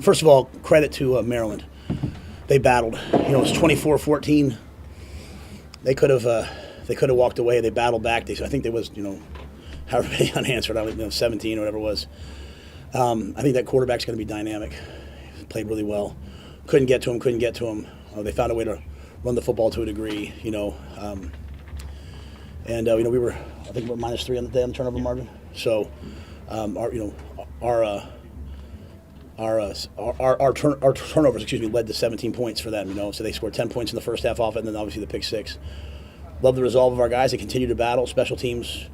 first of all, credit to Maryland. They battled. It was 24-14. They could have walked away. They battled back. I think there was however many unanswered, 17 or whatever it was. I think that quarterback's going to be dynamic. He played really well. Couldn't get to him. They found a way to run the football to a degree. We were, I think, -3 on the day on the turnover margin. So, our turnovers, led to 17 points for them. So they scored 10 points in the first half off it, and then obviously the pick six. Love the resolve of our guys. They continue to battle. Special teams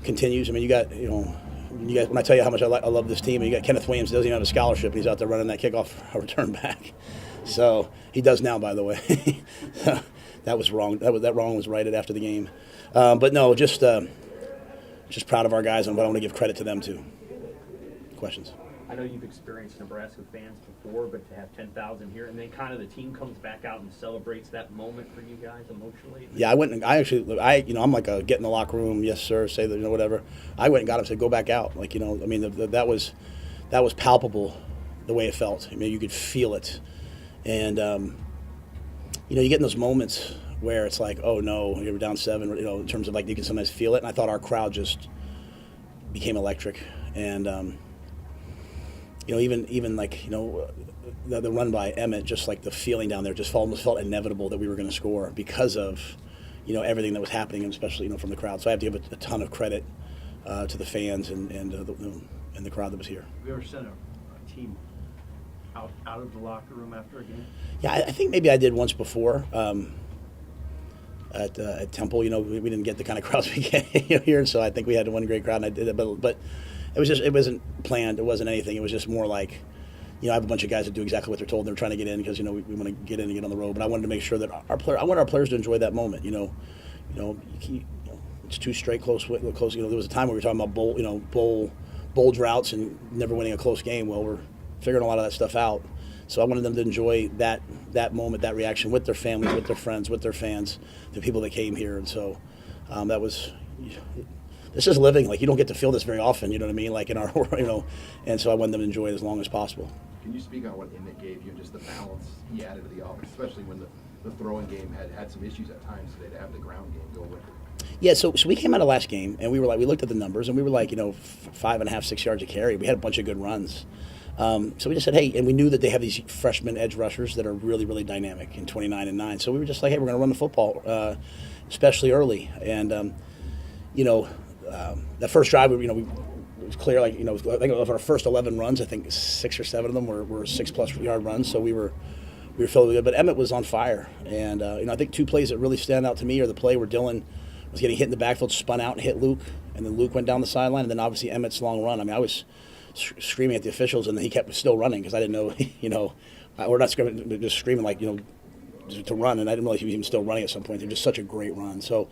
continues. I mean, you got when I tell you how much I love this team, and you got Kenneth Williams, doesn't even have a scholarship, and he's out there running that kickoff return back. So he does now, by the way. That was wrong. That wrong was righted after the game. But no, just proud of our guys, and I want to give credit to them too. Questions? I know you've experienced Nebraska fans before, but to have 10,000 here, and then kind of the team comes back out and celebrates that moment for you guys emotionally. Yeah, I'm like a get in the locker room, yes sir, say that, whatever. I went and got him, said go back out, that was palpable, the way it felt. I mean, you could feel it, and you get in those moments where it's like, oh no, you're down 7, in terms of you can sometimes feel it, and I thought our crowd just became electric, and. Even the run by Emmett, just like the feeling down there, just almost felt inevitable that we were going to score because of, everything that was happening, and especially, from the crowd. So I have to give a ton of credit to the fans and the crowd that was here. Have you ever sent a team out of the locker room after a game? Yeah, I think maybe I did once before at Temple. We didn't get the kind of crowds we get here, so I think we had one great crowd, and I did it, but. It wasn't planned. It wasn't anything. It was just more like, I have a bunch of guys that do exactly what they're told. They're trying to get in because, we want to get in and get on the road. But I wanted to make sure that I want our players to enjoy that moment. It's 2 straight close. There was a time where we were talking about bowl droughts and never winning a close game. Well, we're figuring a lot of that stuff out. So I wanted them to enjoy that moment, that reaction with their families, with their friends, with their fans, the people that came here. And so that was. This is living. You don't get to feel this very often, you know what I mean? In our, and so I want them to enjoy it as long as possible. Can you speak on what Emmett gave you, just the balance he added to the offense, especially when the throwing game had some issues at times today to have the ground game go with it? Yeah, so we came out of last game, and we looked at the numbers, and we were 5.5, 6 yards a carry. We had a bunch of good runs. So we just said, hey, and we knew that they have these freshman edge rushers that are really, really dynamic in 29 and 9. So we were just like, hey, we're going to run the football, especially early. And, that first drive, it was clear, I think of our first 11 runs, I think 6 or 7 of them were 6+ yard runs. So we were feeling good. But Emmett was on fire. And, I think 2 plays that really stand out to me are the play where Dylan was getting hit in the backfield, spun out and hit Luke, and then Luke went down the sideline, and then obviously Emmett's long run. I mean, I was screaming at the officials, and he kept still running because I didn't know, we're not screaming, but just screaming to run, and I didn't realize he was even still running at some point. They're just such a great run. So,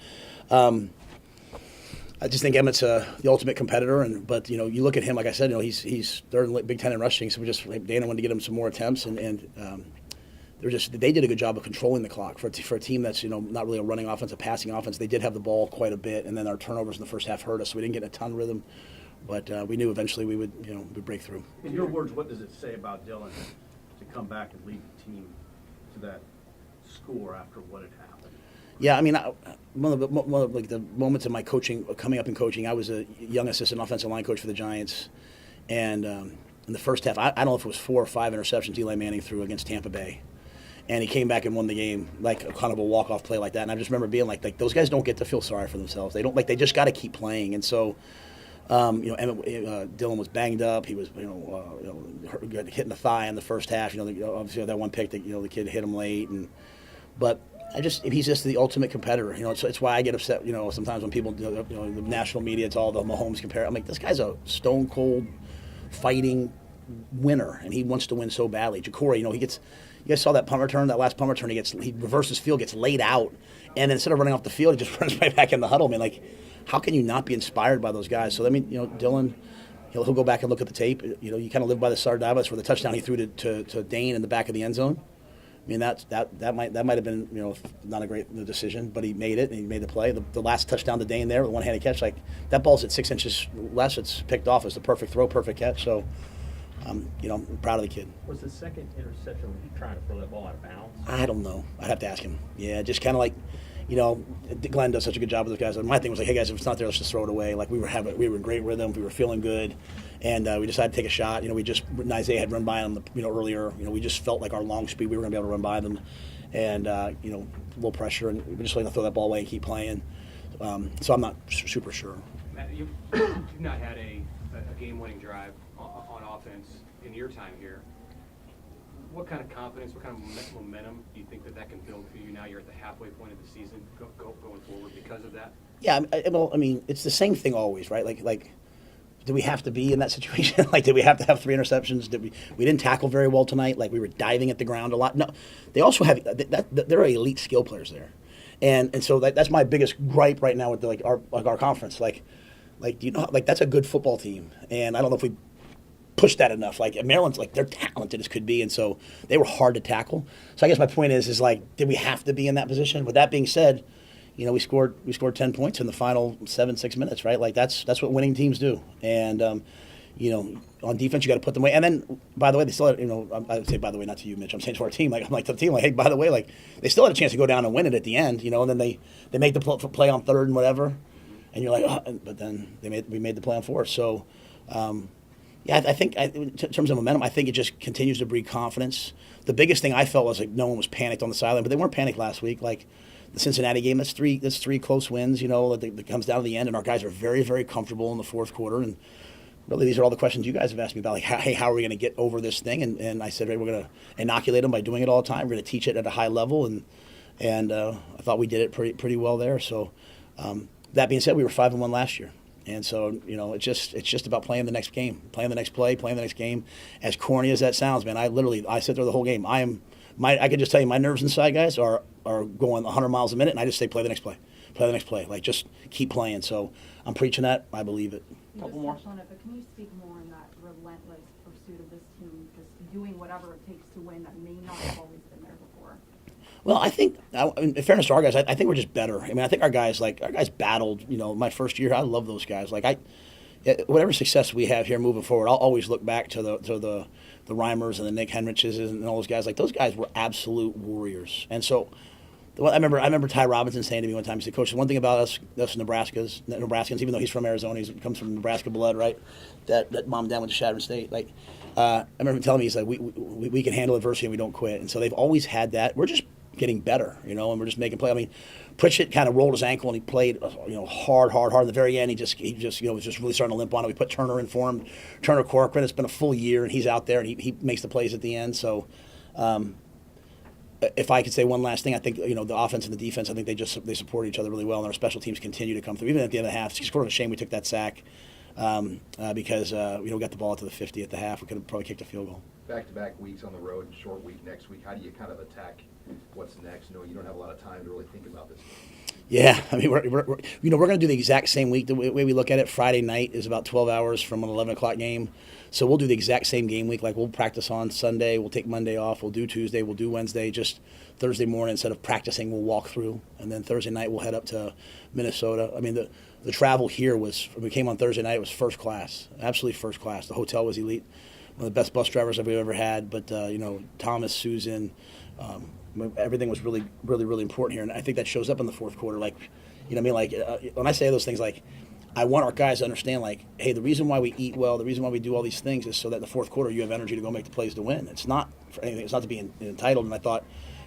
I just think Emmett's the ultimate competitor, but you look at him, like I said, he's third in Big Ten in rushing, so Dana wanted to get him some more attempts, and they did a good job of controlling the clock for a team that's not really a running offense, a passing offense. They did have the ball quite a bit, and then our turnovers in the first half hurt us, so we didn't get a ton of rhythm, but we knew eventually we would we'd break through. In your words, what does it say about Dylan to come back and lead the team to that score after what had happened? Yeah, I mean, one of the moments of my coming up in coaching, I was a young assistant offensive line coach for the Giants, and in the first half, I don't know if it was 4 or 5 interceptions Eli Manning threw against Tampa Bay, and he came back and won the game, kind of a walk-off play like that. And I just remember being like those guys don't get to feel sorry for themselves. They don't they just got to keep playing. And so, Dylan was banged up. He was hit in the thigh in the first half. Obviously that one pick that the kid hit him late, but. He's just the ultimate competitor. It's why I get upset. Sometimes when people, the national media, it's all the Mahomes compare. I'm like, this guy's a stone cold fighting winner, and he wants to win so badly. Ja'Cory, you guys saw that punt return, that last punt return. He reverses field, gets laid out, and then instead of running off the field, he just runs right back in the huddle. I mean, how can you not be inspired by those guys? So Dylan. He'll go back and look at the tape. You kind of live by the Sardavas for the touchdown he threw to Dane in the back of the end zone. I mean, that might have been not a great decision, but he made it and he made the play. The last touchdown to Dane there, the one-handed catch, that ball's at 6 inches less. It's picked off. It's the perfect throw, perfect catch. So I'm proud of the kid. Was the second interception when he trying to throw that ball out of bounds? I don't know. I'd have to ask him. Yeah, just kind of like, Glenn does such a good job with those guys. And my thing was like, hey guys, if it's not there, let's just throw it away. Like we were in great rhythm, we were feeling good, and we decided to take a shot. Isaiah had run by them, earlier. We just felt like our long speed, we were going to be able to run by them, and low pressure, and we were just going to throw that ball away and keep playing. So I'm not super sure. Matt, you've not had a game-winning drive on offense in your time here. What kind of confidence, what kind of momentum do you think that can build for you now? You're at the halfway point of the season going forward because of that? Yeah, it's the same thing always, right? Like, do we have to be in that situation? Like, did we have to have 3 interceptions? We didn't tackle very well tonight? Like, we were diving at the ground a lot? No, they also have they're elite skill players there, and so that's my biggest gripe right now with our conference. Like that's a good football team, and I don't know if we push that enough. Like Maryland's, like they're talented as could be, and so they were hard to tackle. So I guess my point is like, did we have to be in that position? With that being said, we scored 10 points in the final 7-6 minutes, right? Like that's what winning teams do. And on defense you got to put them away. And then by the way, they still had, I would say by the way, not to you, Mitch. I'm saying to our team, like I'm like to the team, like hey, by the way, like they still had a chance to go down and win it at the end, and then they make the play on third and whatever, and you're like, oh, but then we made the play on fourth. So. Yeah, I think in terms of momentum, I think it just continues to breed confidence. The biggest thing I felt was like no one was panicked on the sideline, but they weren't panicked last week. Like the Cincinnati game, that's three close wins. That comes down to the end, and our guys are very, very comfortable in the fourth quarter. And really, these are all the questions you guys have asked me about. Like, hey, how are we going to get over this thing? And I said, right, we're going to inoculate them by doing it all the time. We're going to teach it at a high level, and I thought we did it pretty well there. So that being said, we were 5-1 last year. And so, it's just about playing the next game, playing the next play, playing the next game. As corny as that sounds, man, I sit there the whole game. I can just tell you my nerves inside, guys, are going 100 miles a minute, and I just say play the next play, play the next play. Like just keep playing. So I'm preaching that. I believe it. You just touched on it, but can you speak more on that relentless pursuit of this team, just doing whatever it takes to win that may not have always been there before? Well, I think, in fairness to our guys, I think we're just better. I mean, I think our guys battled. My first year, I love those guys. Like whatever success we have here moving forward, I'll always look back to the Reimers and the Nick Henriches and all those guys. Like those guys were absolute warriors. And so, I remember Ty Robinson saying to me one time, he said, "Coach, the one thing about us Nebraskans, even though he's from Arizona, he comes from Nebraska blood, right? That mom and dad went to Chadron State. Like, I remember him telling me, he's like, we can handle adversity and we don't quit. And so they've always had that. We're just getting better, and we're just making play. I mean, Pritchett kind of rolled his ankle and he played, hard. At the very end, he just was just really starting to limp on it. We put Turner in for him. Turner Corcoran. It's been a full year, and he's out there and he makes the plays at the end. So, if I could say one last thing, I think the offense and the defense, I think they support each other really well, and our special teams continue to come through. Even at the end of the half, it's sort of a shame we took that sack because we got the ball to the 50 at the half. We could have probably kicked a field goal. Back-to-back weeks on the road, short week next week. How do you kind of attack what's next? You don't have a lot of time to really think about this. Yeah, I mean, we're going to do the exact same week. The way we look at it, Friday night is about 12 hours from an 11 o'clock game. So we'll do the exact same game week. Like we'll practice on Sunday, we'll take Monday off, we'll do Tuesday, we'll do Wednesday. Just Thursday morning, instead of practicing, we'll walk through, and then Thursday night we'll head up to Minnesota. I mean, the travel here was, when we came on Thursday night, it was first class, absolutely first class. The hotel was elite. One of the best bus drivers that we've ever had, but Thomas, Susan, everything was really, really, really important here, and I think that shows up in the fourth quarter. Like, when I say those things, like, I want our guys to understand, like, hey, the reason why we eat well, the reason why we do all these things is so that in the fourth quarter you have energy to go make the plays to win. It's not for anything. It's not to be entitled. And I thought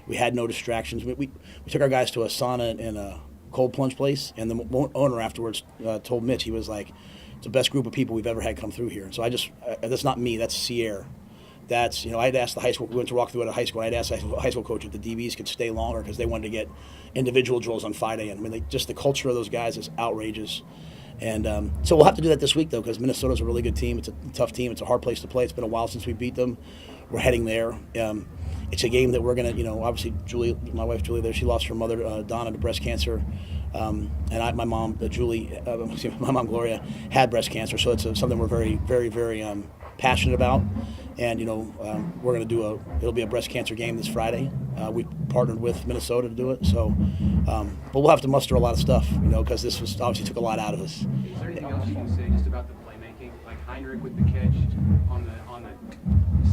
we had no distractions. We took our guys to a sauna and a cold plunge place, and the owner afterwards told Mitch, he was like, it's the best group of people we've ever had come through here. So that's not me, that's Sierra. That's, I'd asked the high school, we went to walk through at a high school, I'd asked the high school coach if the DBs could stay longer because they wanted to get individual drills on 5 a.m. I mean, just the culture of those guys is outrageous. And so we'll have to do that this week, though, because Minnesota's a really good team. It's a tough team. It's a hard place to play. It's been a while since we beat them. We're heading there. It's a game that we're going to, obviously, Julie, my wife Julie there, she lost her mother, Donna, to breast cancer. And my mom, my mom, Gloria, had breast cancer. So it's something we're very, very, very passionate about. And, we're going to do it'll be a breast cancer game this Friday. We partnered with Minnesota to do it. So, but we'll have to muster a lot of stuff, because this was obviously took a lot out of us. Is there anything else you can say just about the playmaking? Like Heinrich with the catch on the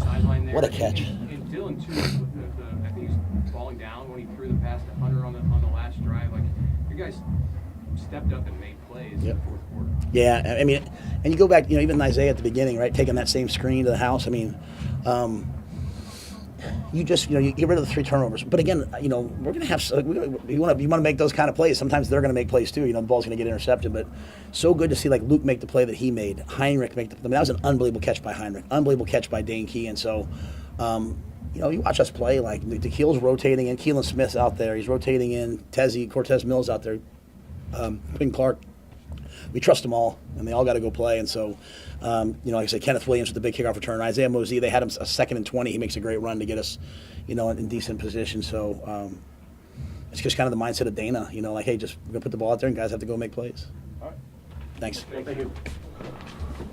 sideline there. What a catch. And Dylan too, I think he's falling down when he threw the pass to Hunter on the last drive. Like, you guys stepped up and made plays in Yep. the fourth quarter. Yeah, I mean, and you go back, even Isaiah at the beginning, right, taking that same screen to the house. I mean, you just, you get rid of the 3 turnovers. But again, we're going to have, you want to make those kind of plays. Sometimes they're going to make plays too. The ball's going to get intercepted. But so good to see like Luke make the play that he made, Heinrich make that was an unbelievable catch by Heinrich, unbelievable catch by Dane Key. And so, you watch us play, like DeKeel's rotating in, Keelan Smith's out there, he's rotating in, Cortez Mills out there, Quinn Clark. We trust them all, and they all got to go play. And so, like I said, Kenneth Williams with the big kickoff return. Isaiah Mosey, they had him a 2nd and 20. He makes a great run to get us, in decent position. So it's just kind of the mindset of Dana, like, hey, just we're going to put the ball out there, and guys have to go make plays. All right. Thanks. Thank you.